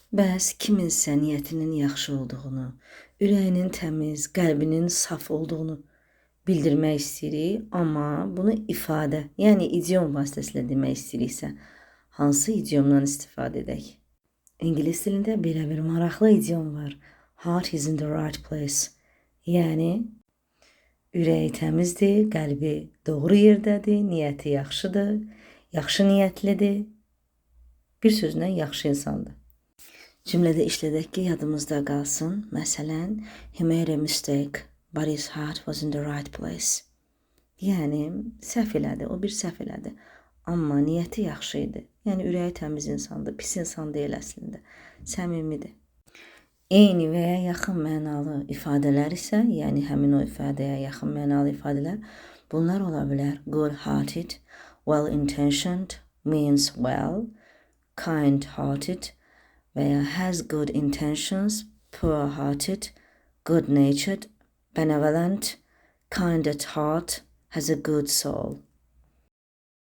Bəs kiminsə niyyətinin yaxşı olduğunu, ürəyinin təmiz, qəlbinin saf olduğunu bildirmək istəyirik, amma bunu ifadə, yəni idiom vasitəsilə demək istəyiriksə, hansı idiomdan istifadə edək? İngilis dilində belə bir maraqlı idiom var. Heart is in the right place. Yəni ürəyi təmizdir, qəlbi doğru yerdədir, niyyəti yaxşıdır, yaxşı niyyətlidir. Bir sözlə yaxşı insandır. Cümlədə işlədək ki, yadımızda qalsın. Məsələn, he made a mistake, but his heart was in the right place. Yəni, səhv elədi, o bir səhv elədi. Amma niyyəti yaxşı idi. Yəni, ürəyi təmiz insandır, pis insan deyil əslində. Səmimidir. Eyni və ya yaxın mənalı ifadələr isə, yəni həmin o ifadəyə yaxın mənalı ifadələr, bunlar ola bilər. Good-hearted, well-intentioned, means well, kind-hearted və ya has good intentions, poor-hearted, good-natured, benevolent, kind at heart, has a good soul.